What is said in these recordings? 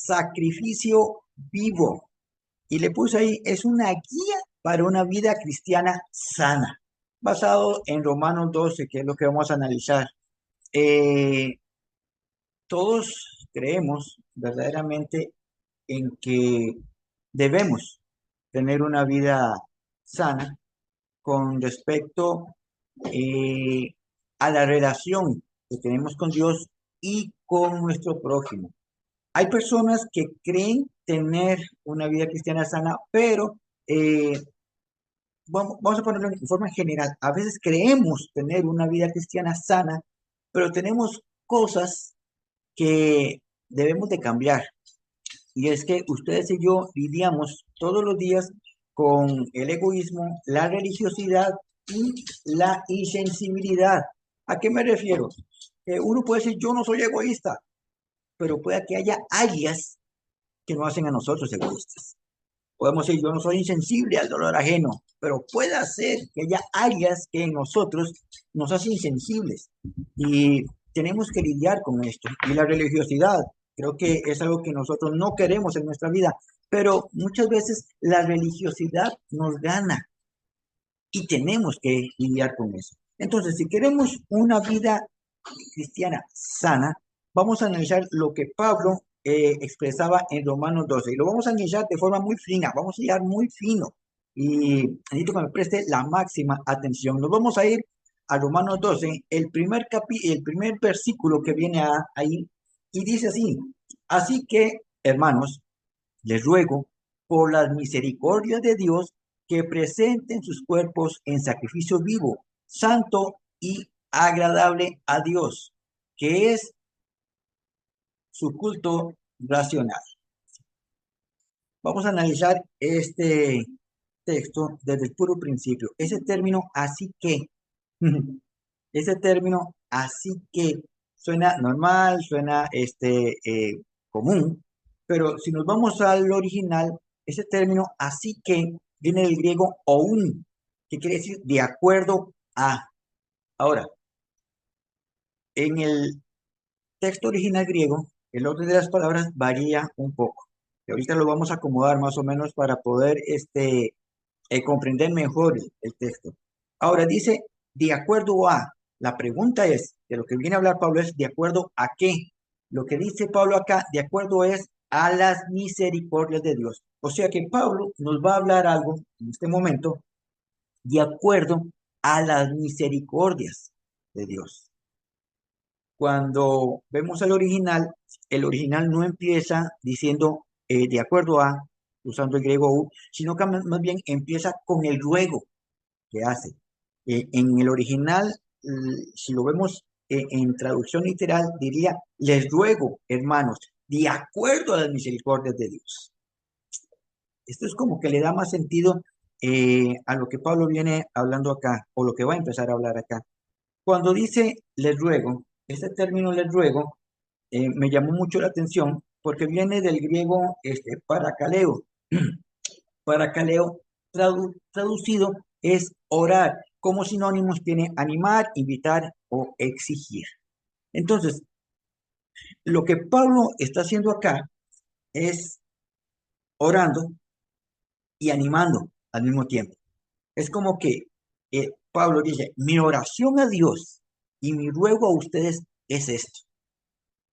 sacrificio vivo. Y le puse ahí, es una guía para una vida cristiana sana, basado en Romanos 12, que es lo que vamos a analizar. Eh, Todos creemos verdaderamente en que debemos tener una vida sana con respecto eh, a la relación que tenemos con Dios y con nuestro prójimo. Hay personas que creen tener una vida cristiana sana, pero vamos a ponerlo en forma general. A veces creemos tener una vida cristiana sana, pero tenemos cosas que debemos de cambiar. Y es que ustedes y yo lidiamos todos los días con el egoísmo, la religiosidad y la insensibilidad. ¿A qué me refiero? Uno puede decir, yo no soy egoísta, pero puede que haya áreas que no hacen a nosotros egoístas. Podemos decir, yo no soy insensible al dolor ajeno, pero puede ser que haya áreas que en nosotros nos hacen insensibles. Y tenemos que lidiar con esto. Y la religiosidad, creo que es algo que nosotros no queremos en nuestra vida, pero muchas veces la religiosidad nos gana y tenemos que lidiar con eso. Entonces, si queremos una vida cristiana sana, vamos a analizar lo que Pablo expresaba en Romanos 12. Y lo vamos a analizar de forma muy fina, vamos a llegar muy fino. Y necesito que me preste la máxima atención. Nos vamos a ir a Romanos 12, el primer versículo que viene ahí, y dice así: así que, hermanos, les ruego por las misericordias de Dios que presenten sus cuerpos en sacrificio vivo, santo y agradable a Dios, que es su culto racional. Vamos a analizar este texto desde el puro principio. Ese término, así que, ese término, así que, suena normal, suena común, pero si nos vamos al original, ese término, así que, viene del griego oun, que quiere decir de acuerdo a. Ahora, en el texto original griego, el orden de las palabras varía un poco. Y ahorita lo vamos a acomodar más o menos para poder comprender mejor el texto. Ahora dice, de acuerdo a, la pregunta es, de lo que viene a hablar Pablo es, ¿de acuerdo a qué? Lo que dice Pablo acá, de acuerdo es a las misericordias de Dios. O sea que Pablo nos va a hablar algo en este momento de acuerdo a las misericordias de Dios. Cuando vemos el original no empieza diciendo de acuerdo a, usando el griego u, sino que más bien empieza con el ruego que hace. En el original, si lo vemos en traducción literal, diría, les ruego, hermanos, de acuerdo a las misericordias de Dios. Esto es como que le da más sentido a lo que Pablo viene hablando acá, o lo que va a empezar a hablar acá. Cuando dice les ruego, este término les ruego me llamó mucho la atención porque viene del griego parakaleo. Parakaleo traducido es orar. Como sinónimos tiene animar, invitar o exigir. Entonces, lo que Pablo está haciendo acá es orando y animando al mismo tiempo. Es como que Pablo dice, mi oración a Dios y mi ruego a ustedes es esto,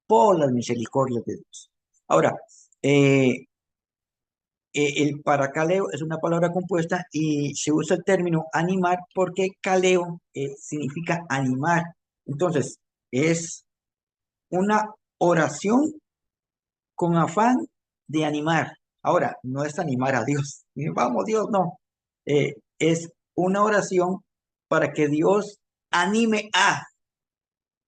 por las misericordias de Dios. Ahora, el paracaleo es una palabra compuesta y se usa el término animar porque caleo significa animar. Entonces, es una oración con afán de animar. Ahora, no es animar a Dios. Vamos, Dios, no. Es una oración para que Dios anime a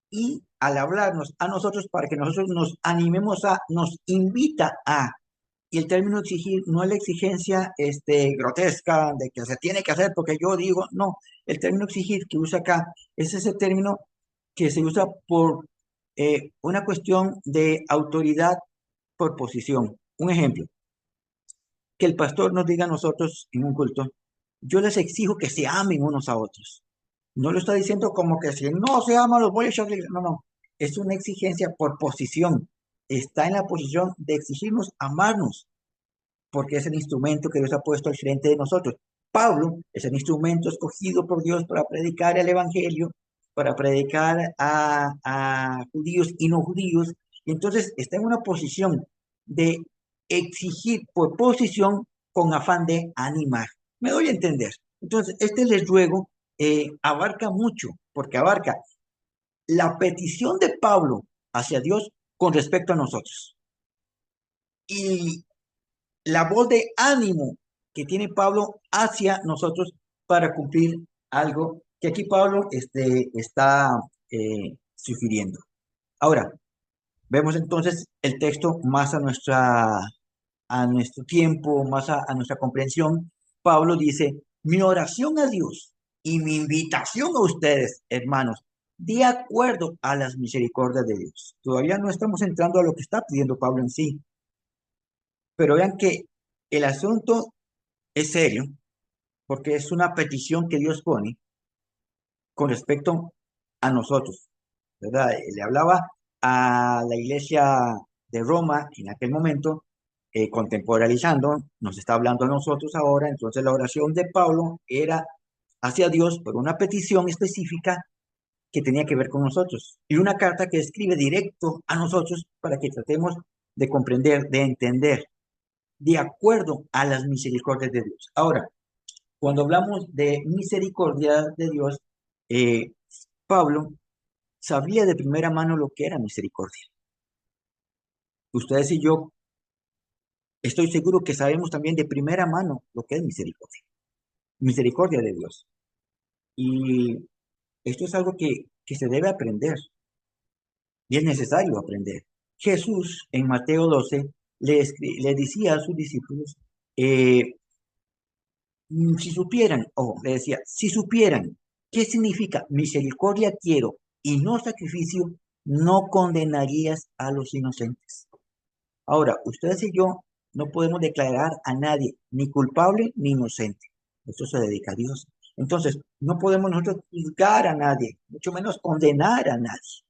y al hablarnos a nosotros para que nosotros nos animemos a, nos invita a. Y el término exigir no es la exigencia grotesca de que se tiene que hacer porque yo digo, no, el término exigir que usa acá es ese término que se usa por una cuestión de autoridad por posición. Un ejemplo, que el pastor nos diga a nosotros en un culto, yo les exijo que se amen unos a otros. No lo está diciendo como que si no se aman los voy a echar, no, no, es una exigencia por posición. está en la posición de exigirnos amarnos, porque es el instrumento que Dios ha puesto al frente de nosotros. Pablo es el instrumento escogido por Dios para predicar el Evangelio, para predicar a judíos y no judíos, y entonces está en una posición de exigir por posición con afán de animar. Me doy a entender. Entonces, este les ruego abarca mucho, porque abarca la petición de Pablo hacia Dios con respecto a nosotros. Y la voz de ánimo que tiene Pablo hacia nosotros para cumplir algo que aquí Pablo está sugiriendo. Ahora, vemos entonces el texto más a nuestro tiempo, más a nuestra comprensión. Pablo dice, mi oración a Dios y mi invitación a ustedes, hermanos, de acuerdo a las misericordias de Dios. Todavía no estamos entrando a lo que está pidiendo Pablo en sí, pero vean que el asunto es serio, porque es una petición que Dios pone con respecto a nosotros, ¿verdad? Le hablaba a la iglesia de Roma en aquel momento, contemporizando, nos está hablando a nosotros ahora, entonces la oración de Pablo era hacia Dios por una petición específica que tenía que ver con nosotros y una carta que escribe directo a nosotros para que tratemos de comprender, de entender, de acuerdo a las misericordias de Dios. Ahora, cuando hablamos de misericordia de Dios, eh, Pablo sabía de primera mano lo que era misericordia. Ustedes y yo estoy seguro que sabemos también de primera mano lo que es misericordia, misericordia de Dios. Y esto es algo que se debe aprender y es necesario aprender. Jesús en Mateo 12 le decía a sus discípulos, eh, si supieran, o le decía, si supieran qué significa misericordia quiero y no sacrificio, no condenarías a los inocentes. Ahora, ustedes y yo no podemos declarar a nadie ni culpable ni inocente. Esto se dedica a Dios. Entonces, no podemos nosotros juzgar a nadie, mucho menos condenar a nadie.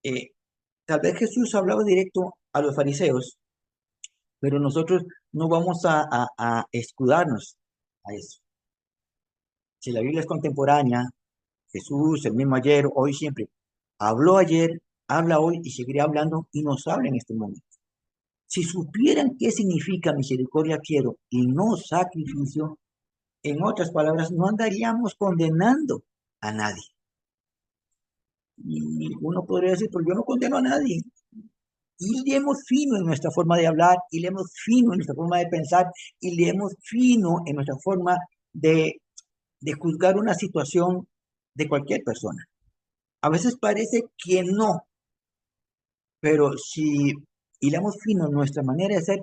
Eh, Tal vez Jesús hablaba directo a los fariseos, pero nosotros no vamos a escudarnos a eso. Si la Biblia es contemporánea, Jesús, el mismo ayer, hoy, siempre, habló ayer, habla hoy y seguirá hablando y nos habla en este momento. Si supieran qué significa misericordia quiero y no sacrificio, en otras palabras, no andaríamos condenando a nadie. Y uno podría decir, pues yo no condeno a nadie. Y leemos fino en nuestra forma de hablar, y leemos fino en nuestra forma de pensar, y leemos fino en nuestra forma de, de juzgar una situación de cualquier persona. A veces parece que no, pero si hilamos fino nuestra manera de ser,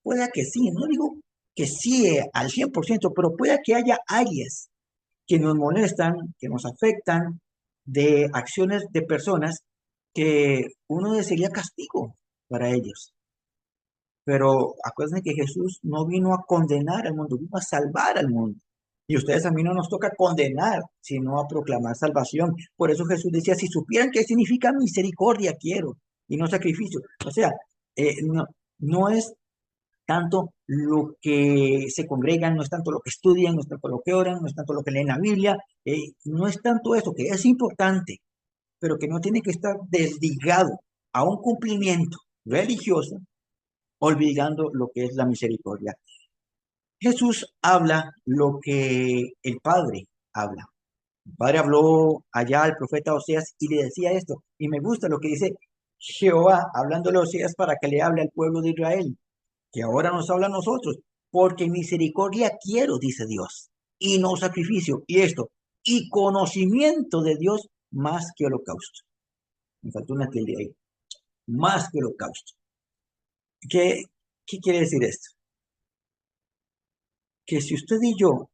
pueda que sí, no digo que sí al 100%, pero pueda que haya áreas que nos molestan, que nos afectan, de acciones de personas que uno desearía castigo para ellos. Pero acuérdense que Jesús no vino a condenar al mundo, vino a salvar al mundo. Y ustedes a mí no nos toca condenar, sino a proclamar salvación. Por eso Jesús decía, si supieran qué significa misericordia, quiero, y no sacrificio. O sea, no es tanto lo que se congregan, no es tanto lo que estudian, no es tanto lo que oran, no es tanto lo que leen la Biblia, no es tanto eso, que es importante, pero que no tiene que estar desligado a un cumplimiento religioso, olvidando lo que es la misericordia. Jesús habla lo que el Padre habla. El Padre habló allá al profeta Oseas y le decía esto, y me gusta lo que dice Jehová, hablándole a Oseas para que le hable al pueblo de Israel, que ahora nos habla a nosotros, porque misericordia quiero, dice Dios, y no sacrificio, y esto, y conocimiento de Dios más que holocausto. Me faltó una tilde ahí, más que holocausto. ¿Qué, qué quiere decir esto? Que si usted y yo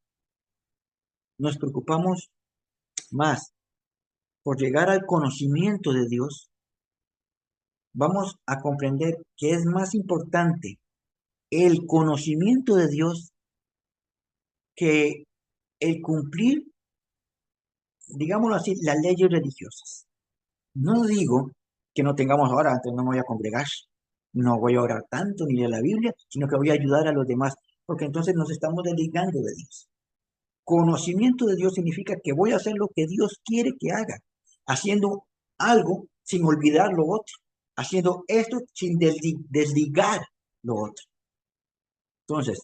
nos preocupamos más por llegar al conocimiento de Dios, vamos a comprender que es más importante el conocimiento de Dios que el cumplir, digámoslo así, las leyes religiosas. No digo que no tengamos ahora, entonces no me voy a congregar, no voy a orar tanto ni leer la Biblia, sino que voy a ayudar a los demás, porque entonces nos estamos desligando de Dios. Conocimiento de Dios significa que voy a hacer lo que Dios quiere que haga, haciendo algo sin olvidar lo otro, haciendo esto sin desligar lo otro. Entonces,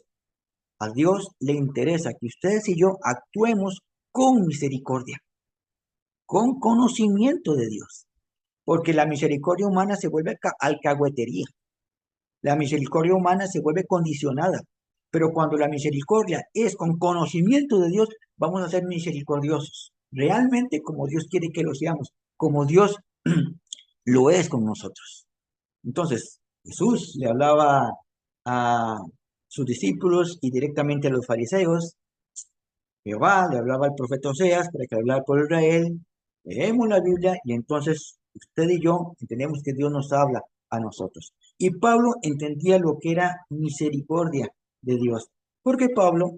a Dios le interesa que ustedes y yo actuemos con misericordia, con conocimiento de Dios, porque la misericordia humana se vuelve alcahuetería, la misericordia humana se vuelve condicionada, pero cuando la misericordia es con conocimiento de Dios, vamos a ser misericordiosos, realmente como Dios quiere que lo seamos, como Dios lo es con nosotros. Entonces, Jesús le hablaba a sus discípulos y directamente a los fariseos. Jehová le hablaba al profeta Oseas para que hablara por Israel. Leemos la Biblia y entonces usted y yo entendemos que Dios nos habla a nosotros. Y Pablo entendía lo que era misericordia de Dios, porque Pablo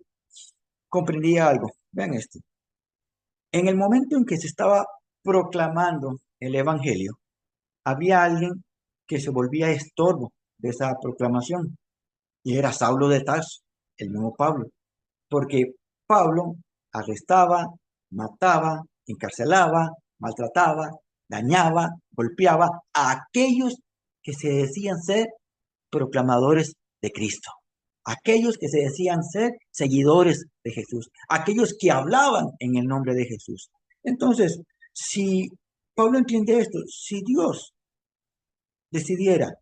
comprendía algo. Vean esto. En el momento en que se estaba proclamando el Evangelio, había alguien que se volvía estorbo de esa proclamación y era Saulo de Tarso, el mismo Pablo, porque Pablo arrestaba, mataba, encarcelaba, maltrataba, dañaba, golpeaba a aquellos que se decían ser proclamadores de Cristo, aquellos que se decían ser seguidores de Jesús, aquellos que hablaban en el nombre de Jesús. Entonces, si Pablo entiende esto, si Dios decidiera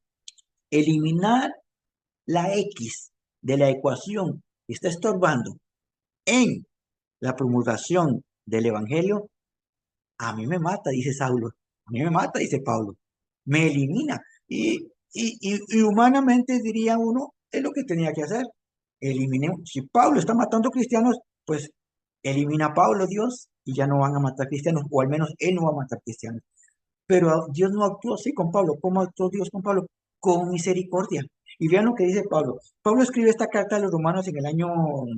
eliminar la X de la ecuación que está estorbando en la promulgación del Evangelio, a mí me mata, dice Saulo, a mí me mata, dice Pablo, me elimina. Y humanamente diría uno, es lo que tenía que hacer. Eliminemos. Si Pablo está matando cristianos, pues elimina a Pablo, Dios, y ya no van a matar cristianos, o al menos él no va a matar cristianos. Pero Dios no actuó así con Pablo. ¿Cómo actuó Dios con Pablo? Con misericordia. Y vean lo que dice Pablo. Pablo escribe esta carta a los romanos en el año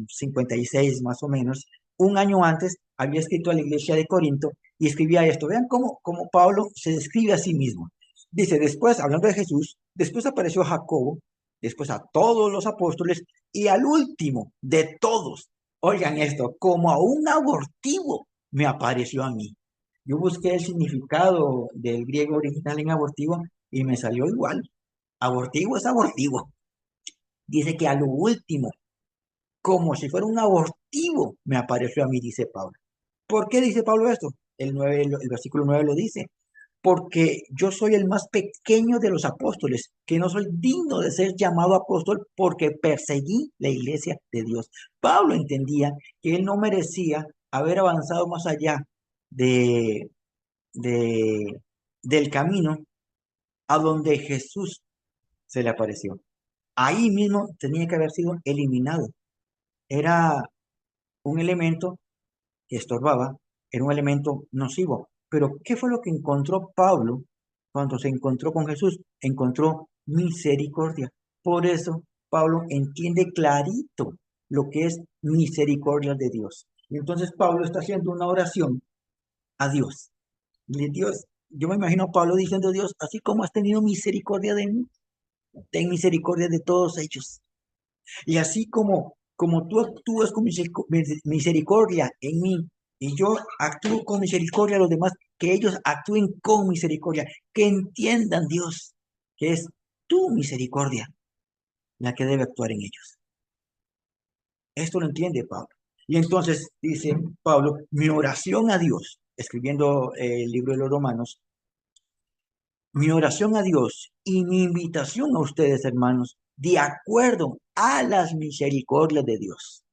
56, más o menos. Un año antes había escrito a la iglesia de Corinto y escribía esto. Vean cómo Pablo se describe a sí mismo. Dice, después, hablando de Jesús, después apareció a Jacobo, después a todos los apóstoles y al último de todos. Oigan esto, como a un abortivo me apareció a mí. Yo busqué el significado del griego original en abortivo y me salió igual. Abortivo es abortivo. Dice que a lo último, como si fuera un abortivo, me apareció a mí, dice Pablo. ¿Por qué dice Pablo esto? El versículo 9 lo dice. Porque yo soy el más pequeño de los apóstoles, que no soy digno de ser llamado apóstol porque perseguí la iglesia de Dios. Pablo entendía que él no merecía haber avanzado más allá de, de, del camino a donde Jesús se le apareció. Ahí mismo tenía que haber sido eliminado. Era un elemento que estorbaba, era un elemento nocivo. Pero ¿qué fue lo que encontró Pablo cuando se encontró con Jesús? Encontró misericordia. Por eso Pablo entiende clarito lo que es misericordia de Dios. Y entonces Pablo está haciendo una oración a Dios. Y Dios, yo me imagino a Pablo diciendo a Dios, así como has tenido misericordia de mí, ten misericordia de todos ellos. Y así como tú actúas con misericordia en mí y yo actúo con misericordia a los demás, que ellos actúen con misericordia, que entiendan, Dios, que es tu misericordia la que debe actuar en ellos. Esto lo entiende Pablo. Y entonces dice Pablo, mi oración a Dios, escribiendo el libro de los Romanos, mi oración a Dios y mi invitación a ustedes, hermanos, de acuerdo a las misericordias de Dios.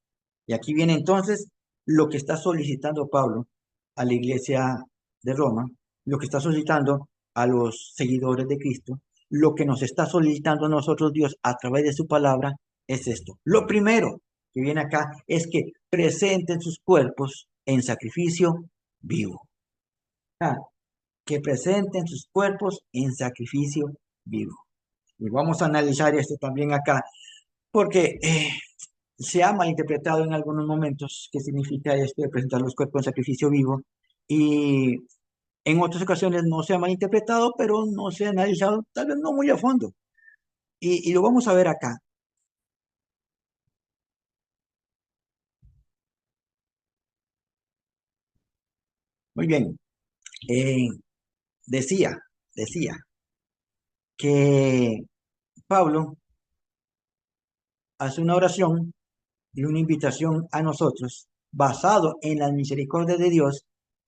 Y aquí viene entonces lo que está solicitando Pablo a la iglesia de Roma, lo que está solicitando a los seguidores de Cristo, lo que nos está solicitando a nosotros Dios a través de su palabra es esto. Lo primero que viene acá es que presenten sus cuerpos en sacrificio vivo. Ah, que presenten sus cuerpos en sacrificio vivo. Y vamos a analizar esto también acá, porque se ha malinterpretado en algunos momentos qué significa esto de presentar los cuerpos en sacrificio vivo. Y En otras ocasiones no se ha malinterpretado, pero no se ha analizado, tal vez no muy a fondo. Y lo vamos a ver acá. Muy bien. Eh, decía, decía que Pablo hace una oración y una invitación a nosotros basado en la misericordia de Dios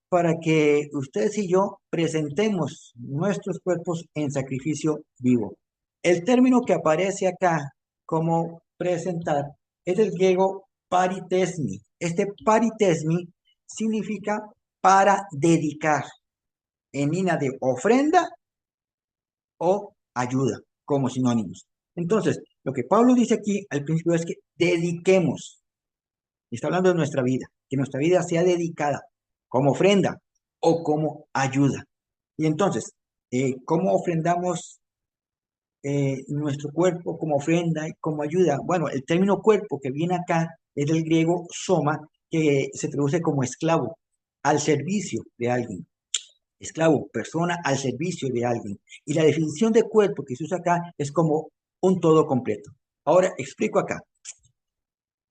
para que ustedes y yo presentemos nuestros cuerpos en sacrificio vivo. El término que aparece acá como presentar es el griego paritesmi. Este paritesmi significa para dedicar en línea de ofrenda o ayuda como sinónimos. Entonces, lo que Pablo dice aquí al principio es que dediquemos. Está hablando de nuestra vida, que nuestra vida sea dedicada como ofrenda o como ayuda. Y entonces, ¿cómo ofrendamos nuestro cuerpo como ofrenda y como ayuda? Bueno, el término cuerpo que viene acá es del griego soma, que se traduce como esclavo, al servicio de alguien. Esclavo, persona al servicio de alguien. Y la definición de cuerpo que se usa acá es como un todo completo. Ahora explico acá.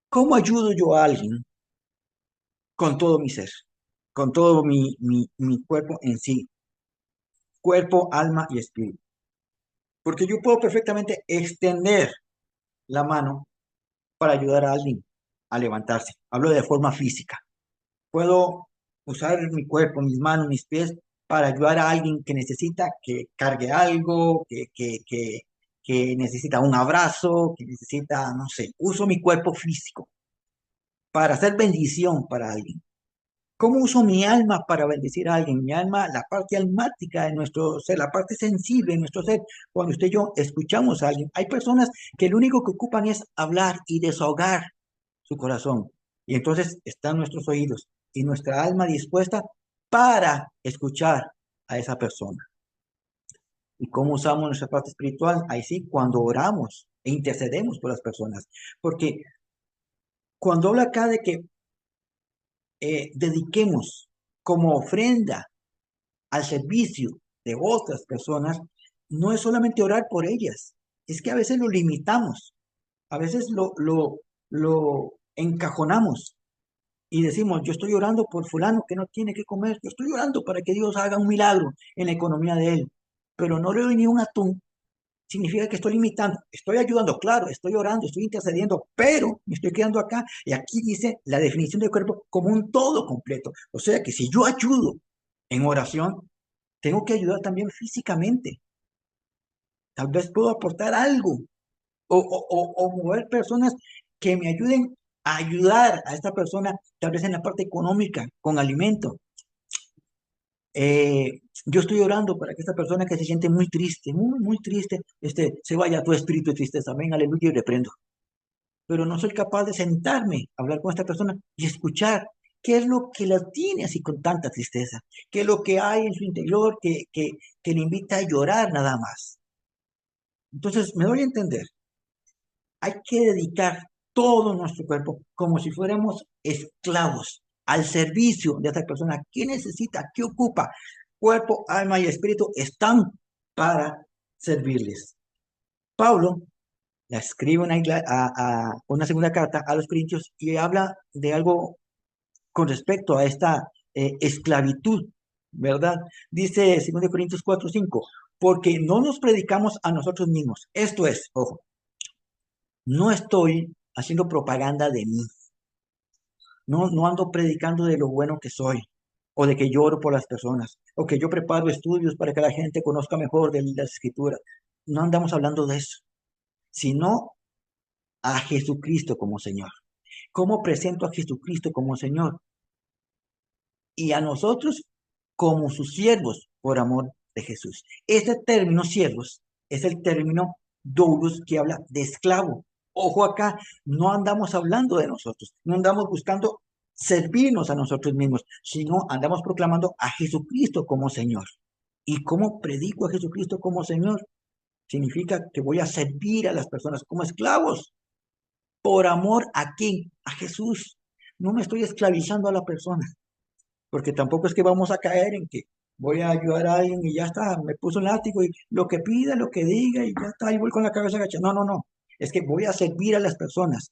¿Cómo ayudo yo a alguien con todo mi ser, con todo mi cuerpo en sí, cuerpo, alma y espíritu? Porque yo puedo perfectamente extender la mano para ayudar a alguien a levantarse. Hablo de forma física. Puedo usar mi cuerpo, mis manos, mis pies para ayudar a alguien que necesita que cargue algo, que necesita un abrazo, que necesita, no sé, uso mi cuerpo físico para hacer bendición para alguien. ¿Cómo uso mi alma para bendecir a alguien? Mi alma, la parte almática de nuestro ser, la parte sensible de nuestro ser. Cuando usted y yo escuchamos a alguien, hay personas que lo único que ocupan es hablar y desahogar su corazón. Y entonces están nuestros oídos y nuestra alma dispuesta para escuchar a esa persona. ¿Y cómo usamos nuestra parte espiritual? Ahí sí, cuando oramos e intercedemos por las personas. Porque cuando habla acá de que dediquemos como ofrenda al servicio de otras personas, no es solamente orar por ellas, es que a veces lo limitamos, a veces lo encajonamos y decimos, yo estoy orando por fulano que no tiene que comer, yo estoy orando para que Dios haga un milagro en la economía de él, pero no le doy ni un atún, significa que estoy limitando, estoy ayudando, claro, estoy orando, estoy intercediendo, pero me estoy quedando acá y aquí dice la definición del cuerpo como un todo completo, o sea que si yo ayudo en oración, tengo que ayudar también físicamente. Tal vez puedo aportar algo o mover personas que me ayuden a ayudar a esta persona, tal vez en la parte económica, con alimento. Yo estoy orando para que esta persona que se siente muy triste, muy, muy triste, se vaya a tu espíritu de tristeza. Amén, aleluya, y reprendo. Pero no soy capaz de sentarme a hablar con esta persona y escuchar qué es lo que la tiene así con tanta tristeza, qué es lo que hay en su interior que le invita a llorar nada más. Entonces, me doy a entender, hay que dedicar todo nuestro cuerpo como si fuéramos esclavos al servicio de esta persona. ¿Qué necesita? ¿Qué ocupa? Cuerpo, alma y espíritu están para servirles. Pablo la escribe una segunda carta a los Corintios y habla de algo con respecto a esta esclavitud, ¿verdad? Dice 2 Corintios 4:5, porque no nos predicamos a nosotros mismos. Esto es, ojo, no estoy haciendo propaganda de mí, no ando predicando de lo bueno que soy, o de que lloro por las personas, o que yo preparo estudios para que la gente conozca mejor de las escrituras. No andamos hablando de eso, sino a Jesucristo como Señor. ¿Cómo presento a Jesucristo como Señor? Y a nosotros como sus siervos por amor de Jesús. Este término siervos es el término doulos que habla de esclavo. Ojo acá, no andamos hablando de nosotros, no andamos buscando servirnos a nosotros mismos, sino andamos proclamando a Jesucristo como Señor. ¿Y cómo predico a Jesucristo como Señor? Significa que voy a servir a las personas como esclavos. ¿Por amor a quién? A Jesús. No me estoy esclavizando a la persona, porque tampoco es que vamos a caer en que voy a ayudar a alguien y ya está, me puso un látigo y lo que pida, lo que diga y ya está, y voy con la cabeza agachada. No, no, no. Es que voy a servir a las personas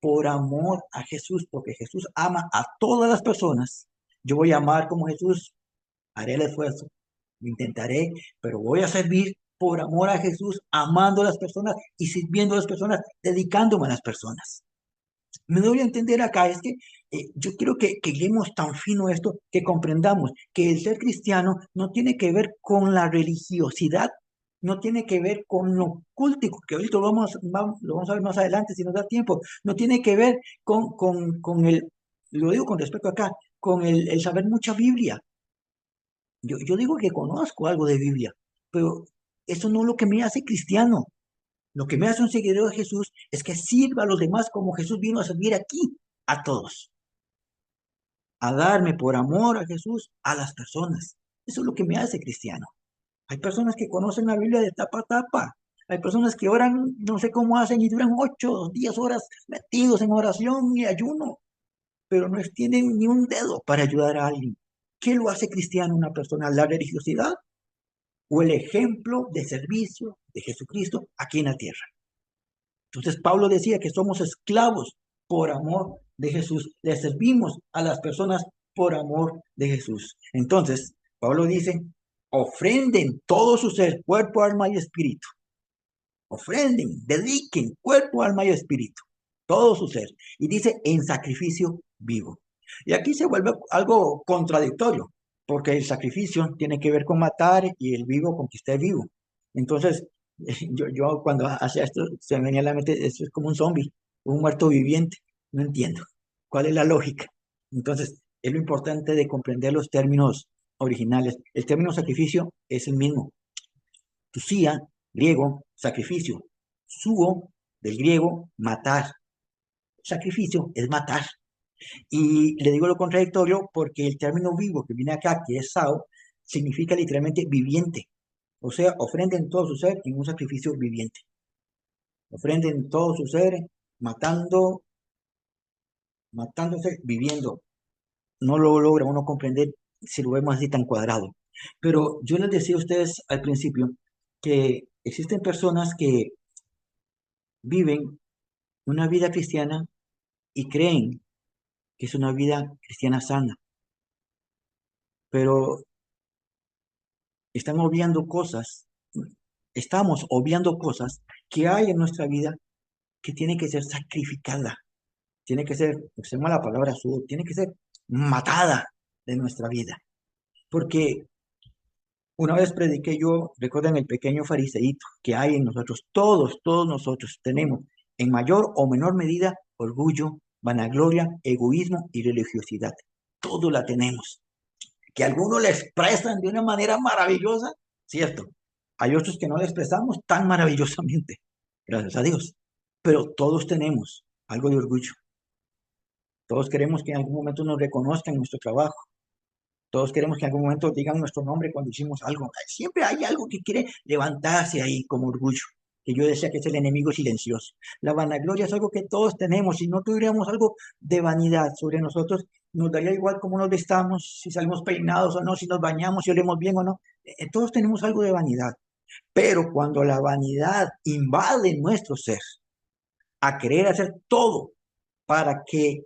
por amor a Jesús, porque Jesús ama a todas las personas. Yo voy a amar como Jesús, haré el esfuerzo, lo intentaré, pero voy a servir por amor a Jesús, amando a las personas y sirviendo a las personas, dedicándome a las personas. Me doy a entender acá, es que yo quiero que lleguemos tan fino esto, que comprendamos que el ser cristiano no tiene que ver con la religiosidad, no tiene que ver con lo cultico, que ahorita lo vamos a ver más adelante si nos da tiempo, no tiene que ver con el, lo digo con respecto acá, con el saber mucha Biblia. Yo digo que conozco algo de Biblia, pero eso no es lo que me hace cristiano. Lo que me hace un seguidor de Jesús es que sirva a los demás como Jesús vino a servir aquí a todos, a darme por amor a Jesús a las personas. Eso es lo que me hace cristiano. Hay personas que conocen la Biblia de tapa a tapa. Hay personas que oran, no sé cómo hacen, y duran 8 o 10 horas metidos en oración y ayuno, pero no tienen ni un dedo para ayudar a alguien. ¿Qué lo hace cristiano una persona? ¿La religiosidad o el ejemplo de servicio de Jesucristo aquí en la tierra? Entonces Pablo decía que somos esclavos por amor de Jesús. Le servimos a las personas por amor de Jesús. Entonces, Pablo dice, ofrenden todo su ser, cuerpo, alma y espíritu. Ofrenden, dediquen cuerpo, alma y espíritu. Todo su ser. Y dice, en sacrificio vivo. Y aquí se vuelve algo contradictorio, porque el sacrificio tiene que ver con matar y el vivo con que esté vivo. Entonces, yo cuando hacía esto, se me venía a la mente, esto es como un zombie, un muerto viviente. No entiendo. ¿Cuál es la lógica? Entonces, es lo importante de comprender los términos originales. El término sacrificio es el mismo. Tusía, griego, sacrificio. Suo, del griego, matar. Sacrificio es matar. Y le digo lo contradictorio porque el término vivo que viene acá, que es sao, significa literalmente viviente. O sea, ofrenden todo su ser en un sacrificio viviente. Ofrenden todo su ser matando, matándose, viviendo. No lo logra uno comprender si lo vemos así tan cuadrado. Pero yo les decía a ustedes al principio que existen personas que viven una vida cristiana y creen que es una vida cristiana sana, pero están obviando cosas, estamos obviando cosas que hay en nuestra vida que tiene que ser sacrificada, tiene que ser, usemos la palabra sudor, tiene que ser matada de nuestra vida. Porque una vez prediqué yo, recuerden el pequeño fariseíto que hay en nosotros, todos nosotros tenemos en mayor o menor medida orgullo, vanagloria, egoísmo y religiosidad. Todo la tenemos. Que algunos la expresan de una manera maravillosa, cierto. Hay otros que no la expresamos tan maravillosamente, gracias a Dios. Pero todos tenemos algo de orgullo. Todos queremos que en algún momento nos reconozcan nuestro trabajo. Todos queremos que en algún momento digan nuestro nombre cuando hicimos algo. Siempre hay algo que quiere levantarse ahí como orgullo, que yo decía que es el enemigo silencioso. La vanagloria es algo que todos tenemos. Si no tuviéramos algo de vanidad sobre nosotros, nos daría igual cómo nos vestamos, si salimos peinados o no, si nos bañamos, si olemos bien o no. Todos tenemos algo de vanidad. Pero cuando la vanidad invade nuestro ser, a querer hacer todo para que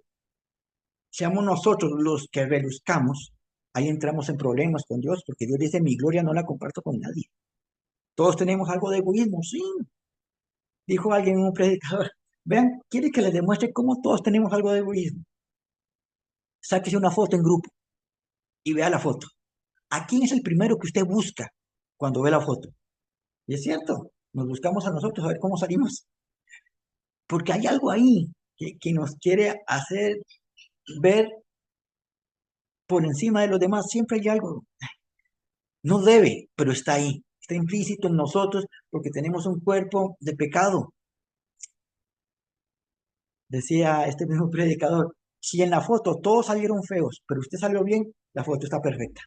seamos nosotros los que reluzcamos, ahí entramos en problemas con Dios, porque Dios dice, mi gloria no la comparto con nadie. Todos tenemos algo de egoísmo, sí. Dijo alguien, un predicador, vean, quiere que les demuestre cómo todos tenemos algo de egoísmo. Sáquese una foto en grupo y vea la foto. ¿A quién es el primero que usted busca cuando ve la foto? Y es cierto, nos buscamos a nosotros a ver cómo salimos, porque hay algo ahí que nos quiere hacer ver por encima de los demás. Siempre hay algo. No debe, pero está ahí. Está implícito en nosotros porque tenemos un cuerpo de pecado. Decía este mismo predicador, si en la foto todos salieron feos, pero usted salió bien, la foto está perfecta.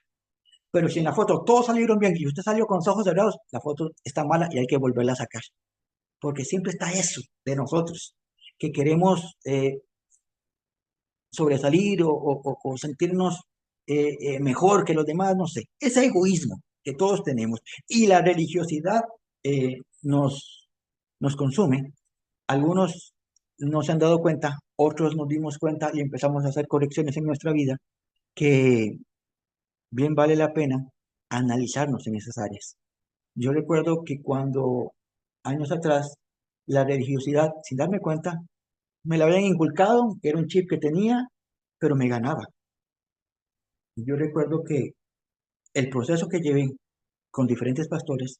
Pero si en la foto todos salieron bien y usted salió con los ojos cerrados, la foto está mala y hay que volverla a sacar. Porque siempre está eso de nosotros, que queremos sobresalir o sentirnos mejor que los demás, no sé. Ese egoísmo que todos tenemos. Y la religiosidad nos consume. Algunos no se han dado cuenta, otros nos dimos cuenta y empezamos a hacer correcciones en nuestra vida que bien vale la pena analizarnos en esas áreas. Yo recuerdo que cuando años atrás la religiosidad, sin darme cuenta, me la habían inculcado, que era un chip que tenía, pero me ganaba. Yo recuerdo que el proceso que llevé con diferentes pastores,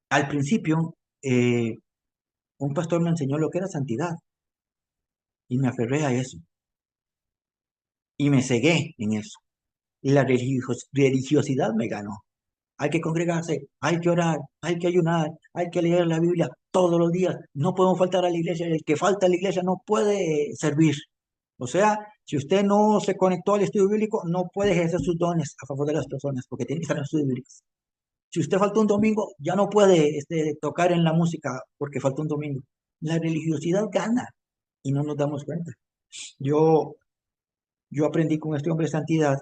al principio, un pastor me enseñó lo que era santidad y me aferré a eso y me cegué en eso. Y la religiosidad me ganó. Hay que congregarse, hay que orar, hay que ayunar, hay que leer la Biblia todos los días. No podemos faltar a la iglesia. El que falta a la iglesia no puede servir. O sea, si usted no se conectó al estudio bíblico, no puede ejercer sus dones a favor de las personas, porque tiene que estar en estudios bíblicos. Si usted faltó un domingo, ya no puede tocar en la música porque faltó un domingo. La religiosidad gana y no nos damos cuenta. Yo, yo aprendí con este hombre de santidad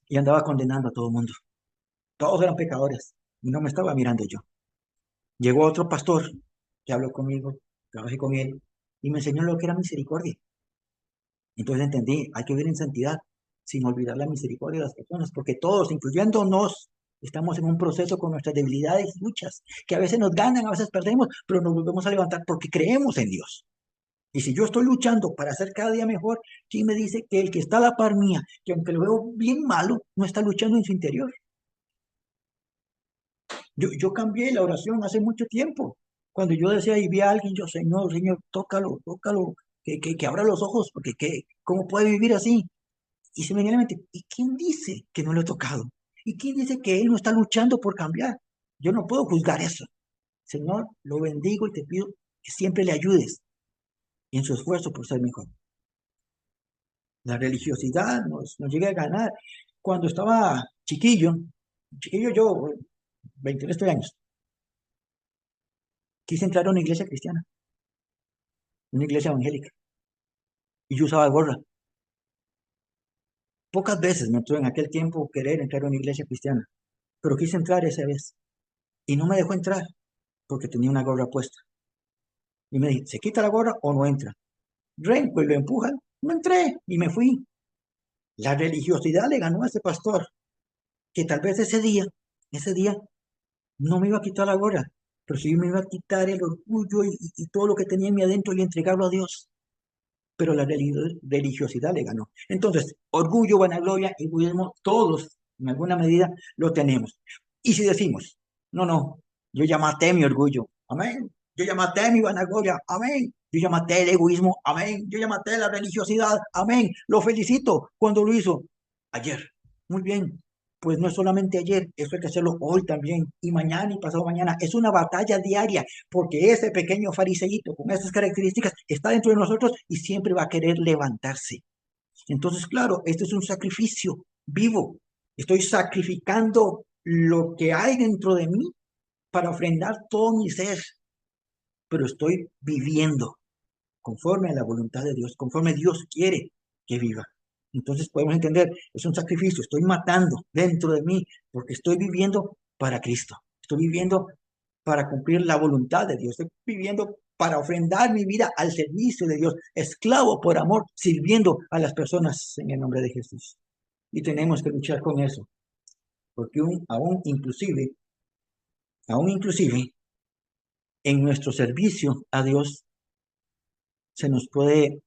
y andaba condenando a todo el mundo. Todos eran pecadores y no me estaba mirando yo. Llegó otro pastor que habló conmigo, trabajé con él y me enseñó lo que era misericordia. Entonces entendí, hay que vivir en santidad sin olvidar la misericordia de las personas, porque todos, incluyéndonos, estamos en un proceso con nuestras debilidades y luchas, que a veces nos ganan, a veces perdemos, pero nos volvemos a levantar porque creemos en Dios. Y si yo estoy luchando para ser cada día mejor, ¿quién me dice que el que está a la par mía, que aunque lo veo bien malo, no está luchando en su interior? Yo cambié la oración hace mucho tiempo. Cuando yo decía y vi a alguien, yo, Señor, Señor, tócalo, tócalo, que abra los ojos, porque ¿cómo puede vivir así? Y se me viene a la mente, ¿y quién dice que no lo he tocado? ¿Y quién dice que él no está luchando por cambiar? Yo no puedo juzgar eso. Señor, lo bendigo y te pido que siempre le ayudes en su esfuerzo por ser mejor. La religiosidad nos llega a ganar. Cuando estaba chiquillo yo, 23 años, quise entrar a una iglesia cristiana, una iglesia evangélica, y yo usaba gorra. Pocas veces me entró en aquel tiempo querer entrar a una iglesia cristiana, pero quise entrar esa vez y no me dejó entrar porque tenía una gorra puesta. Y me dije, ¿se quita la gorra o no entra? Renco y lo empujan. No entré y me fui. La religiosidad le ganó a ese pastor, que tal vez ese día no me iba a quitar la gorra, pero sí me iba a quitar el orgullo y todo lo que tenía en mi adentro y entregarlo a Dios. Pero la religiosidad le ganó. Entonces, orgullo, vanagloria, egoísmo, todos en alguna medida lo tenemos. Y si decimos, no, no, yo ya maté mi orgullo, amén, yo ya maté mi vanagloria, amén, yo ya maté el egoísmo, amén, yo ya maté la religiosidad, amén, lo felicito cuando lo hizo ayer. Muy bien, pues no es solamente ayer, eso hay que hacerlo hoy también, y mañana y pasado mañana. Es una batalla diaria, porque ese pequeño fariseíto con esas características está dentro de nosotros y siempre va a querer levantarse. Entonces, claro, este es un sacrificio vivo. Estoy sacrificando lo que hay dentro de mí para ofrendar todo mi ser, pero estoy viviendo conforme a la voluntad de Dios, conforme Dios quiere que viva. Entonces podemos entender, es un sacrificio, estoy matando dentro de mí porque estoy viviendo para Cristo, estoy viviendo para cumplir la voluntad de Dios, estoy viviendo para ofrendar mi vida al servicio de Dios, esclavo por amor, sirviendo a las personas en el nombre de Jesús. Y tenemos que luchar con eso, porque aún inclusive, en nuestro servicio a Dios se nos puede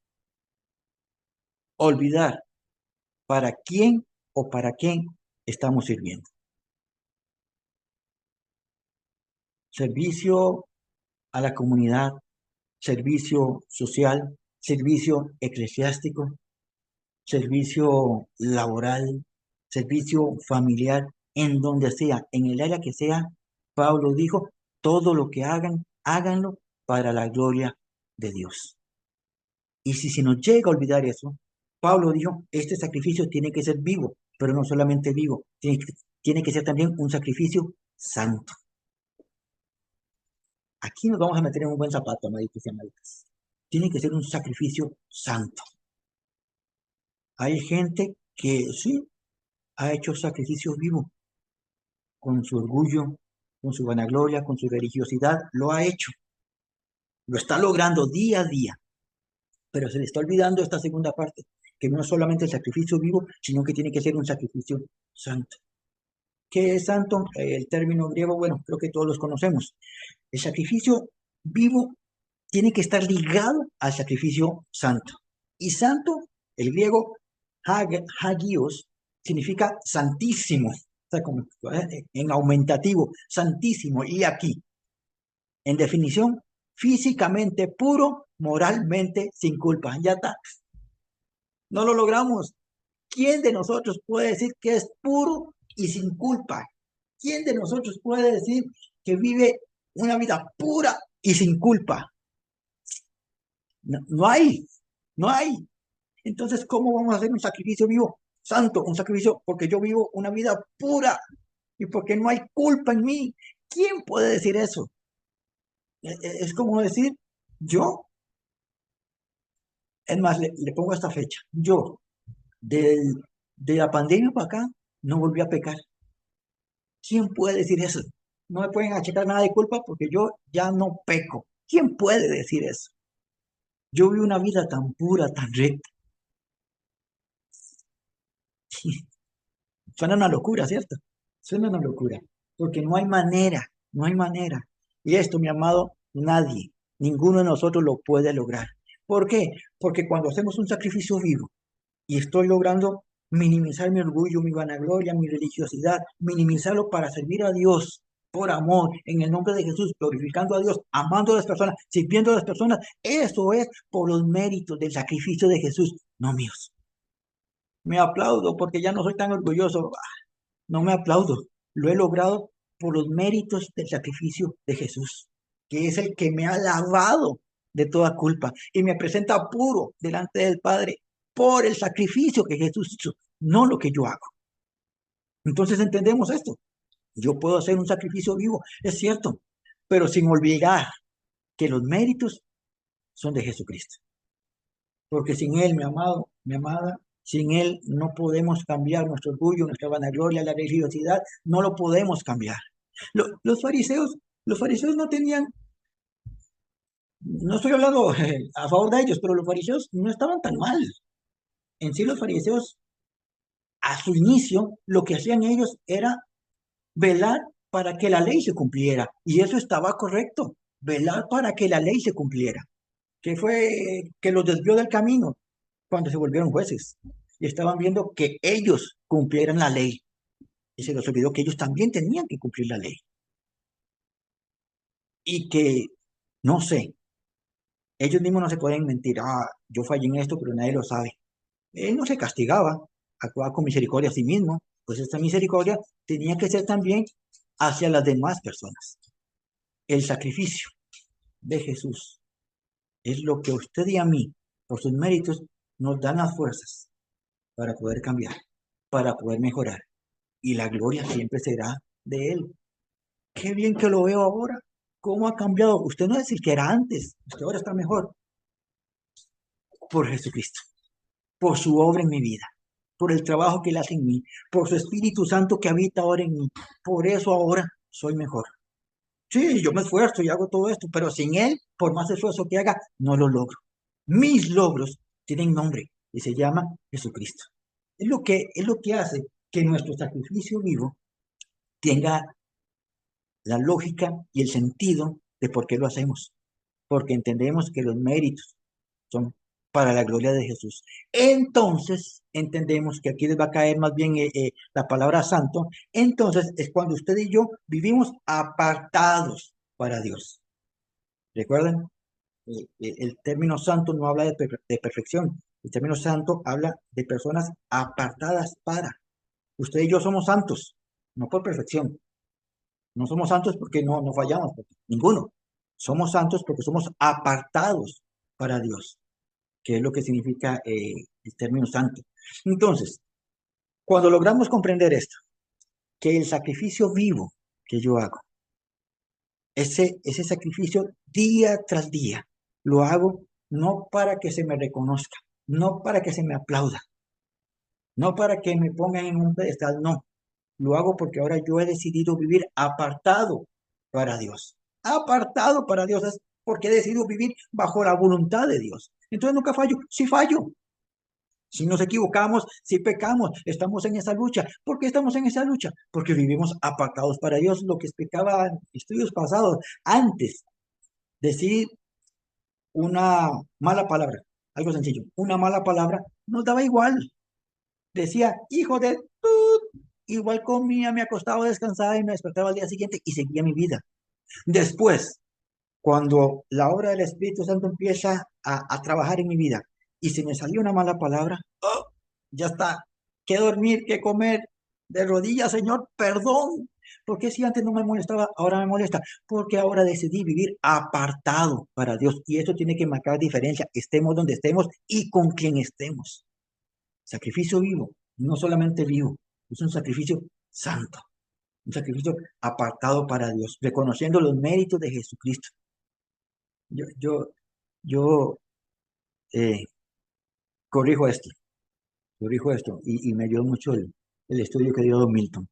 olvidar para quién o para quién estamos sirviendo. Servicio a la comunidad, servicio social, servicio eclesiástico, servicio laboral, servicio familiar, en donde sea, en el área que sea. Pablo dijo, todo lo que hagan, háganlo para la gloria de Dios. Y si se nos llega a olvidar eso, Pablo dijo, este sacrificio tiene que ser vivo, pero no solamente vivo, tiene que ser también un sacrificio santo. Aquí nos vamos a meter en un buen zapato, amaditos y amaditas. Tiene que ser un sacrificio santo. Hay gente que sí, ha hecho sacrificio vivo con su orgullo, con su vanagloria, con su religiosidad, lo ha hecho, lo está logrando día a día, pero se le está olvidando esta segunda parte, que no es solamente el sacrificio vivo, sino que tiene que ser un sacrificio santo. ¿Qué es santo? El término griego, bueno, creo que todos los conocemos. El sacrificio vivo tiene que estar ligado al sacrificio santo. Y santo, el griego hagios, significa santísimo, o sea, como, en aumentativo, santísimo. Y aquí, en definición, físicamente puro, moralmente sin culpa. Ya está, no lo logramos. ¿Quién de nosotros puede decir que es puro y sin culpa? ¿Quién de nosotros puede decir que vive una vida pura y sin culpa? No, no hay, no hay. Entonces, ¿cómo vamos a hacer un sacrificio vivo? Santo, un sacrificio porque yo vivo una vida pura y porque no hay culpa en mí. ¿Quién puede decir eso? Es como decir, yo, es más, le pongo esta fecha, yo, del, de la pandemia para acá, no volví a pecar. ¿Quién puede decir eso? No me pueden achacar nada de culpa porque yo ya no peco. ¿Quién puede decir eso? Yo vi una vida tan pura, tan recta. Suena una locura, ¿cierto? Suena una locura, porque no hay manera, no hay manera. Y esto, mi amado, nadie, ninguno de nosotros lo puede lograr. ¿Por qué? Porque cuando hacemos un sacrificio vivo y estoy logrando minimizar mi orgullo, mi vanagloria, mi religiosidad, minimizarlo para servir a Dios por amor, en el nombre de Jesús, glorificando a Dios, amando a las personas, sirviendo a las personas, eso es por los méritos del sacrificio de Jesús, no míos. Me aplaudo porque ya no soy tan orgulloso. No me aplaudo, lo he logrado por los méritos del sacrificio de Jesús, que es el que me ha lavado de toda culpa y me presenta puro delante del Padre por el sacrificio que Jesús hizo, no lo que yo hago. Entonces entendemos esto. Yo puedo hacer un sacrificio vivo, es cierto, pero sin olvidar que los méritos son de Jesucristo. Porque sin Él, mi amado, mi amada, sin Él no podemos cambiar nuestro orgullo, nuestra vanagloria, la religiosidad, no lo podemos cambiar. Los fariseos no tenían, no estoy hablando a favor de ellos, pero los fariseos no estaban tan mal. En sí, los fariseos, a su inicio, lo que hacían ellos era velar para que la ley se cumpliera. Y eso estaba correcto, velar para que la ley se cumpliera. Que fue que los desvió del camino cuando se volvieron jueces y estaban viendo que ellos cumplieran la ley. Y se les olvidó que ellos también tenían que cumplir la ley. Y que, no sé, ellos mismos no se pueden mentir, yo fallé en esto, pero nadie lo sabe. Él no se castigaba, actuaba con misericordia a sí mismo, pues esta misericordia tenía que ser también hacia las demás personas. El sacrificio de Jesús es lo que a usted y a mí, por sus méritos, nos dan las fuerzas para poder cambiar, para poder mejorar. Y la gloria siempre será de Él. Qué bien que lo veo ahora. ¿Cómo ha cambiado? Usted no es el que era antes, usted ahora está mejor por Jesucristo, por su obra en mi vida, por el trabajo que Él hace en mí, por su Espíritu Santo que habita ahora en mí. Por eso ahora soy mejor. Sí, yo me esfuerzo y hago todo esto, pero sin Él, por más esfuerzo que haga, no lo logro. Mis logros tienen nombre y se llama Jesucristo. Es lo que hace que nuestro sacrificio vivo tenga la lógica y el sentido de por qué lo hacemos. Porque entendemos que los méritos son para la gloria de Jesús. Entonces, entendemos que aquí les va a caer más bien la palabra santo. Entonces, es cuando usted y yo vivimos apartados para Dios. ¿Recuerden? El término santo no habla de perfección. El término santo habla de personas apartadas para. Usted y yo somos santos, no por perfección. No somos santos porque no fallamos, porque ninguno. Somos santos porque somos apartados para Dios, que es lo que significa el término santo. Entonces, cuando logramos comprender esto, que el sacrificio vivo que yo hago, ese sacrificio día tras día, lo hago no para que se me reconozca, no para que se me aplauda, No para que me pongan en un pedestal, no. Lo hago porque ahora yo he decidido vivir apartado para Dios. Apartado para Dios es porque he decidido vivir bajo la voluntad de Dios. Entonces nunca fallo. Sí fallo. Si nos equivocamos, si pecamos, estamos en esa lucha. ¿Por qué estamos en esa lucha? Porque vivimos apartados para Dios. Lo que explicaba en estudios pasados, antes, decir una mala palabra, algo sencillo, una mala palabra nos daba igual. Decía, hijo de igual comía, me acostaba, descansaba y me despertaba al día siguiente y seguía mi vida. Después, cuando la obra del Espíritu Santo empieza a trabajar en mi vida y si me salió una mala palabra, ¡oh! Ya está, qué dormir, qué comer, de rodillas, Señor, perdón. Porque si antes no me molestaba, ahora me molesta? Porque ahora decidí vivir apartado para Dios y esto tiene que marcar diferencia, estemos donde estemos y con quien estemos. Sacrificio vivo, no solamente vivo, es un sacrificio santo, un sacrificio apartado para Dios, reconociendo los méritos de Jesucristo. Yo, yo, yo eh, corrijo esto, corrijo esto, y me ayudó mucho el estudio que dio Don Milton.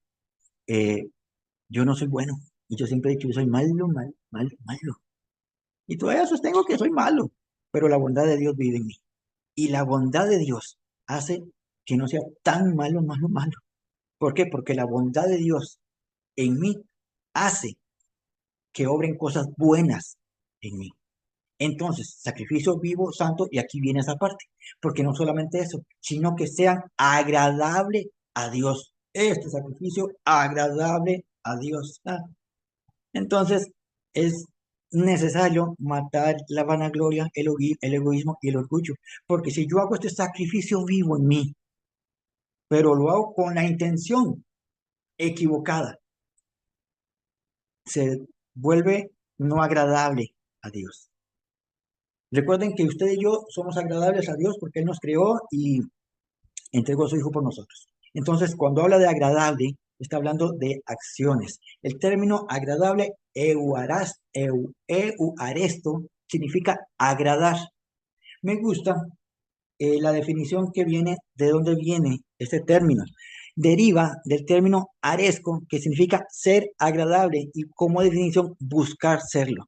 Eh, yo no soy bueno, y yo siempre he dicho, yo soy malo, malo, malo, malo. Y todavía sostengo que soy malo, pero la bondad de Dios vive en mí. Y la bondad de Dios hace que no sea tan malo, malo, malo. ¿Por qué? Porque la bondad de Dios en mí hace que obren cosas buenas en mí. Entonces, sacrificio vivo, santo, y aquí viene esa parte, porque no solamente eso, sino que sean agradable a Dios. Este sacrificio agradable a Dios. Entonces, es necesario matar la vanagloria, el egoísmo y el orgullo, porque si yo hago este sacrificio vivo en mí, pero lo hago con la intención equivocada, se vuelve no agradable a Dios. Recuerden que usted y yo somos agradables a Dios porque Él nos creó y entregó a su Hijo por nosotros. Entonces, cuando habla de agradable, está hablando de acciones. El término agradable, euaresto, significa agradar. Me gusta la definición que viene, de dónde viene este término. Deriva del término aresco, que significa ser agradable y como definición buscar serlo.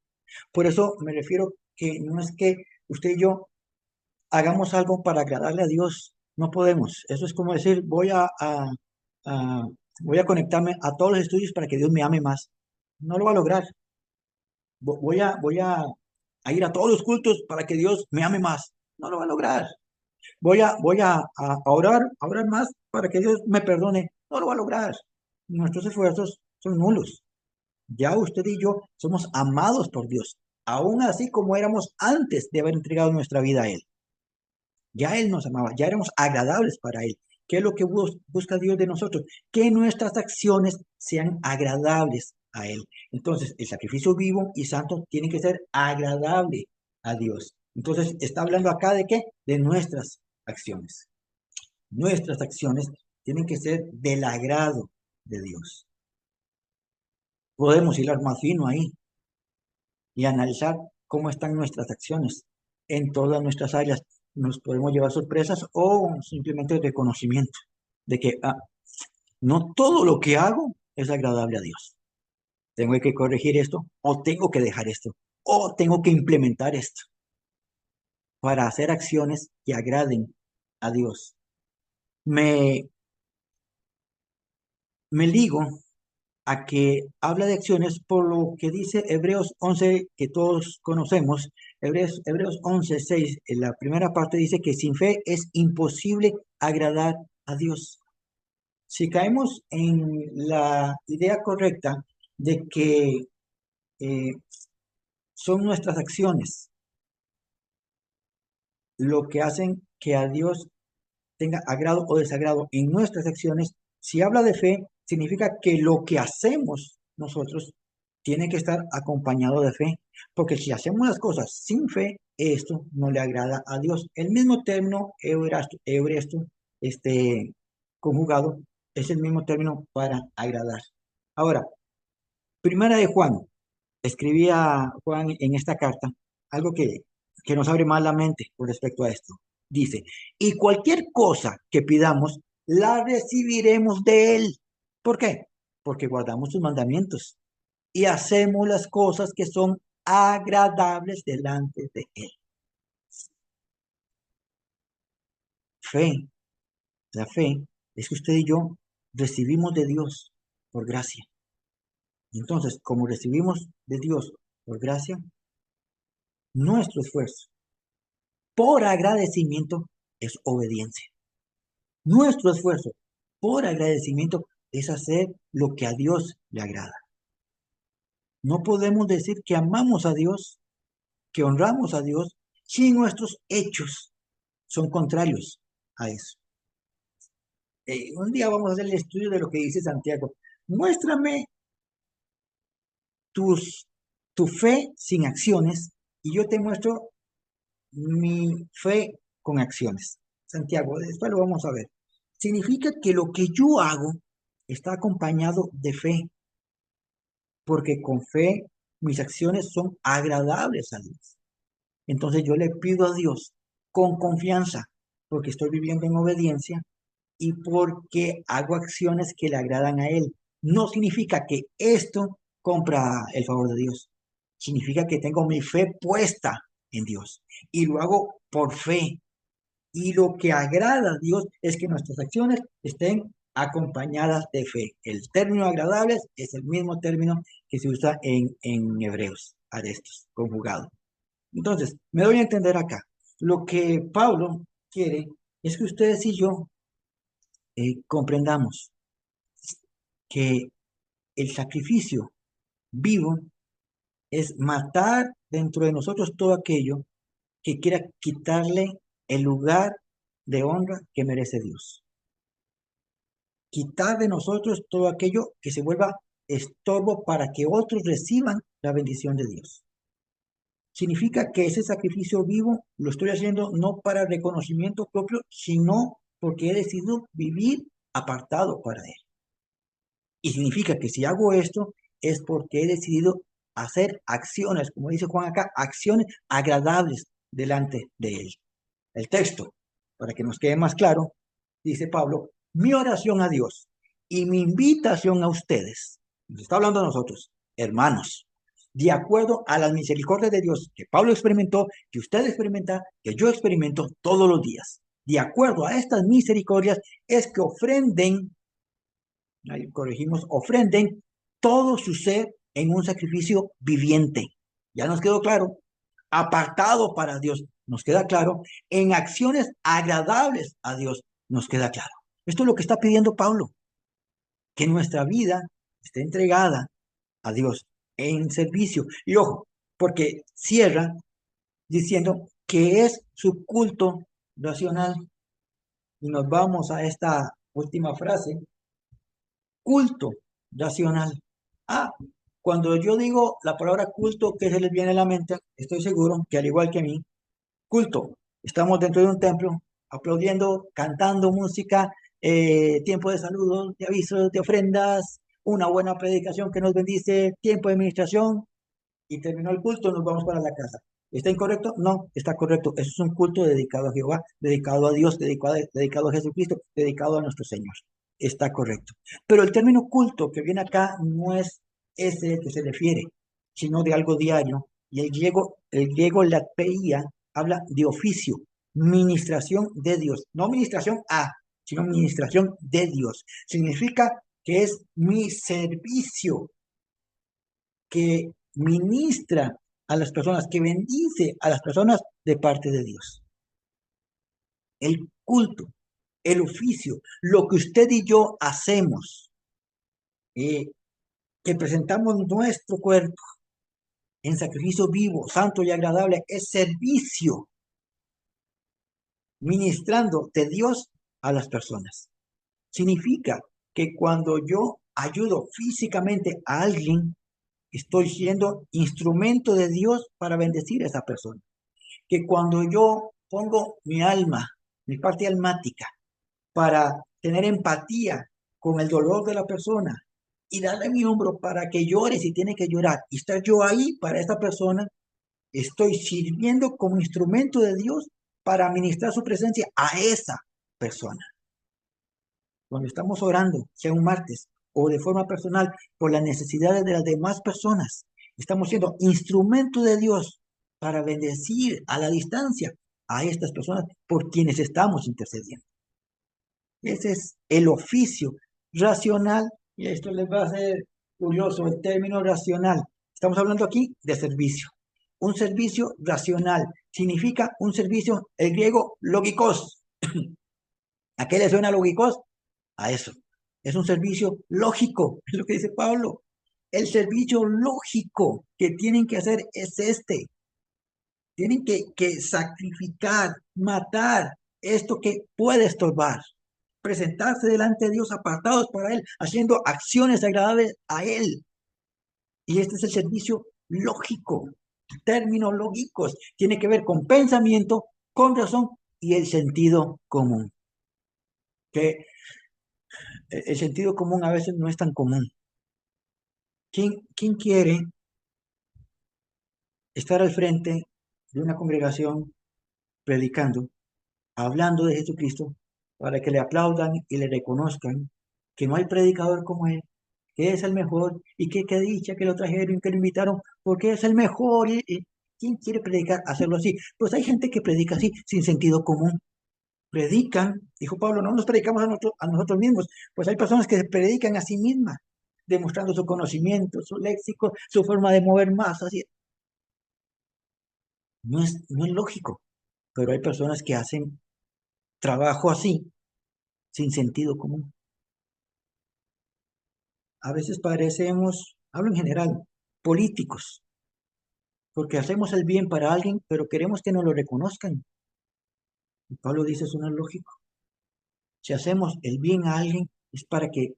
Por eso me refiero que no es que usted y yo hagamos algo para agradarle a Dios. No podemos. Eso es como decir, a- voy a conectarme a todos los estudios para que Dios me ame más. No lo va a lograr. Voy a ir a todos los cultos para que Dios me ame más. No lo va a lograr. Voy a a orar más para que Dios me perdone. No lo va a lograr. Nuestros esfuerzos son nulos. Ya usted y yo somos amados por Dios, aún así como éramos antes de haber entregado nuestra vida a Él. Ya Él nos amaba, ya éramos agradables para Él. ¿Qué es lo que busca Dios de nosotros? Que nuestras acciones sean agradables a Él. Entonces, el sacrificio vivo y santo tiene que ser agradable a Dios. Entonces, está hablando acá de qué? De nuestras acciones. Nuestras acciones tienen que ser del agrado de Dios. Podemos hilar más fino ahí y analizar cómo están nuestras acciones en todas nuestras áreas. Nos podemos llevar sorpresas o simplemente reconocimiento de que no todo lo que hago es agradable a Dios. Tengo que corregir esto o tengo que dejar esto o tengo que implementar esto para hacer acciones que agraden a Dios. Me, me ligo a que habla de acciones por lo que dice Hebreos 11 que todos conocemos. Hebreos 11:6, en la primera parte dice que sin fe es imposible agradar a Dios. Si caemos en la idea correcta de que eh, son nuestras acciones lo que hacen que a Dios tenga agrado o desagrado en nuestras acciones, si habla de fe, significa que lo que hacemos nosotros tiene que estar acompañado de fe, porque si hacemos las cosas sin fe, esto no le agrada a Dios. El mismo término euresto, conjugado, es el mismo término para agradar. Ahora, primera de Juan, escribía Juan en esta carta algo que nos abre más la mente con respecto a esto. Dice, y cualquier cosa que pidamos, la recibiremos de Él. ¿Por qué? Porque guardamos sus mandamientos y hacemos las cosas que son agradables delante de Él. Fe, la fe es que usted y yo recibimos de Dios por gracia. Entonces, como recibimos de Dios por gracia, nuestro esfuerzo por agradecimiento es obediencia. Nuestro esfuerzo por agradecimiento es hacer lo que a Dios le agrada. No podemos decir que amamos a Dios, que honramos a Dios, si nuestros hechos son contrarios a eso. Un día vamos a hacer el estudio de lo que dice Santiago. Muéstrame tus, tu fe sin acciones y yo te muestro mi fe con acciones. Santiago, después lo vamos a ver. Significa que lo que yo hago está acompañado de fe, porque con fe mis acciones son agradables a Dios. Entonces yo le pido a Dios con confianza, porque estoy viviendo en obediencia y porque hago acciones que le agradan a Él. No significa que esto compra el favor de Dios. Significa que tengo mi fe puesta en Dios y lo hago por fe. Y lo que agrada a Dios es que nuestras acciones estén acompañadas de fe. El término agradables es el mismo término que se usa en hebreos, arestos, conjugado. Entonces, me doy a entender acá. Lo que Pablo quiere es que ustedes y yo comprendamos que el sacrificio vivo es matar dentro de nosotros todo aquello que quiera quitarle el lugar de honra que merece Dios. Quitar de nosotros todo aquello que se vuelva estorbo para que otros reciban la bendición de Dios. Significa que ese sacrificio vivo lo estoy haciendo no para reconocimiento propio, sino porque he decidido vivir apartado para Él. Y significa que si hago esto es porque he decidido hacer acciones, como dice Juan acá, acciones agradables delante de Él. El texto, para que nos quede más claro, dice Pablo, mi oración a Dios y mi invitación a ustedes, nos está hablando a nosotros, hermanos, de acuerdo a las misericordias de Dios que Pablo experimentó, que usted experimenta, que yo experimento todos los días. De acuerdo a estas misericordias es que ofrenden, ahí corregimos, ofrenden todo su ser en un sacrificio viviente. Ya nos quedó claro, apartado para Dios, nos queda claro, en acciones agradables a Dios, nos queda claro. Esto es lo que está pidiendo Pablo, que nuestra vida esté entregada a Dios en servicio. Y ojo, porque cierra diciendo que es su culto racional. Y nos vamos a esta última frase, culto racional. Ah, cuando yo digo la palabra culto, ¿qué se les viene a la mente? Estoy seguro que al igual que a mí, culto. Estamos dentro de un templo, aplaudiendo, cantando música, tiempo de saludos, de avisos, de ofrendas, una buena predicación que nos bendice, tiempo de administración, y terminó el culto, nos vamos para la casa. ¿Está incorrecto? No, está correcto. Eso es un culto dedicado a Jehová, dedicado a Dios, dedicado a Jesucristo, dedicado a nuestro Señor. Está correcto. Pero el término culto que viene acá no es ese que se refiere, sino de algo diario. Y el griego latpeia habla de oficio, ministración de Dios. No ministración a, sino ministración de Dios. Significa que es mi servicio, que ministra a las personas, que bendice a las personas de parte de Dios. El culto, el oficio, lo que usted y yo hacemos, eh, que presentamos nuestro cuerpo en sacrificio vivo, santo y agradable, es servicio, ministrando de Dios a las personas. Significa que cuando yo ayudo físicamente a alguien, estoy siendo instrumento de Dios para bendecir a esa persona. Que cuando yo pongo mi alma, mi parte almática, para tener empatía con el dolor de la persona y darle mi hombro para que llore si tiene que llorar y estar yo ahí para esta persona, estoy sirviendo como instrumento de Dios para ministrar su presencia a esa persona. cuando estamos orando, sea un martes o de forma personal, por las necesidades de las demás personas, estamos siendo instrumento de Dios para bendecir a la distancia a estas personas por quienes estamos intercediendo. Ese es el oficio racional, y esto les va a ser curioso, el término racional. Estamos hablando aquí de servicio. Un servicio racional significa un servicio, el griego logikos. ¿A qué le suena logikos? A eso. Es un servicio lógico, es lo que dice Pablo. El servicio lógico que tienen que hacer es este. Tienen que sacrificar, matar esto que puede estorbar, presentarse delante de Dios apartados para Él, haciendo acciones agradables a Él. Y este es el servicio lógico, términos lógicos. Tiene que ver con pensamiento, con razón y el sentido común. Que el sentido común a veces no es tan común. ¿Quién quiere estar al frente de una congregación predicando, hablando de Jesucristo, para que le aplaudan y le reconozcan que no hay predicador como él, que es el mejor y que dicha que lo trajeron, que lo invitaron, porque es el mejor? ¿Quién quiere predicar, hacerlo así? Pues hay gente que predica así, sin sentido común. Predican, dijo Pablo, no nos predicamos a nosotros mismos, pues hay personas que se predican a sí mismas, demostrando su conocimiento, su léxico, su forma de mover masas. No es lógico, pero hay personas que hacen trabajo así, sin sentido común. A veces parecemos, hablo en general, políticos, porque hacemos el bien para alguien, pero queremos que nos lo reconozcan. Y Pablo dice, eso no es lógico. Si hacemos el bien a alguien, es para que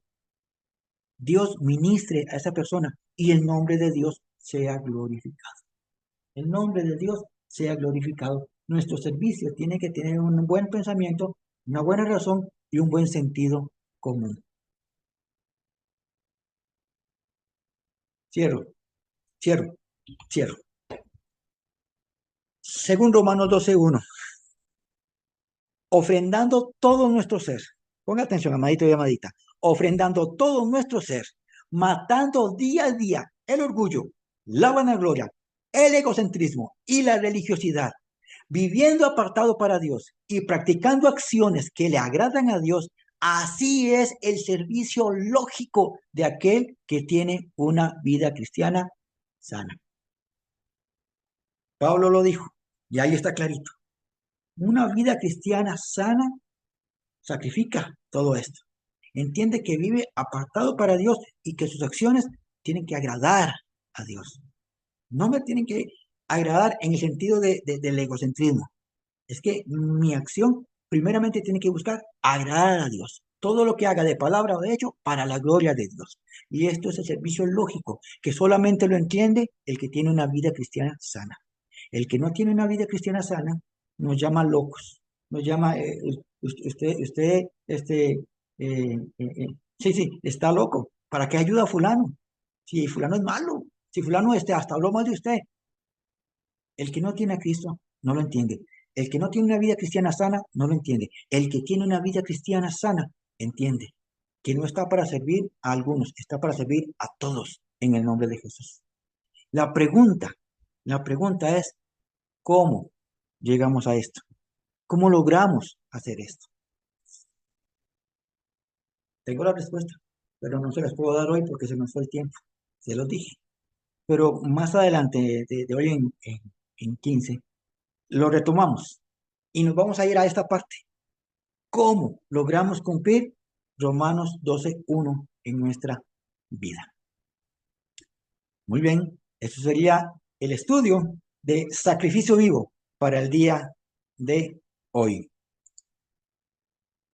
Dios ministre a esa persona y el nombre de Dios sea glorificado. El nombre de Dios sea glorificado. Nuestro servicio tiene que tener un buen pensamiento, una buena razón y un buen sentido común. Cierro, cierro, cierro. Según Romanos 12:1, ofrendando todo nuestro ser. Ponga atención, amadito y amadita. Ofrendando todo nuestro ser, matando día a día el orgullo, la vanagloria, el egocentrismo y la religiosidad, viviendo apartado para Dios y practicando acciones que le agradan a Dios. Así es el servicio lógico de aquel que tiene una vida cristiana sana. Pablo lo dijo, y ahí está clarito. Una vida cristiana sana sacrifica todo esto. Entiende que vive apartado para Dios y que sus acciones tienen que agradar a Dios. No me tienen que agradar en el sentido del egocentrismo. Es que mi acción primeramente tiene que buscar agradar a Dios. Todo lo que haga de palabra o de hecho para la gloria de Dios. Y esto es el servicio lógico, que solamente lo entiende el que tiene una vida cristiana sana. El que no tiene una vida cristiana sana nos llama locos, nos llama, sí, sí, está loco. ¿Para qué ayuda a fulano? Si fulano es malo, si fulano hasta habló mal de usted. El que no tiene a Cristo no lo entiende. El que no tiene una vida cristiana sana no lo entiende. El que tiene una vida cristiana sana entiende que no está para servir a algunos, está para servir a todos en el nombre de Jesús. La pregunta, la pregunta es, ¿cómo llegamos a esto? ¿Cómo logramos hacer esto? Tengo la respuesta, pero no se las puedo dar hoy porque se nos fue el tiempo. Se los dije. Pero más adelante, de hoy en 15, lo retomamos y nos vamos a ir a esta parte. ¿Cómo logramos cumplir Romanos 12:1 en nuestra vida? Muy bien, eso sería el estudio de sacrificio vivo para el día de hoy.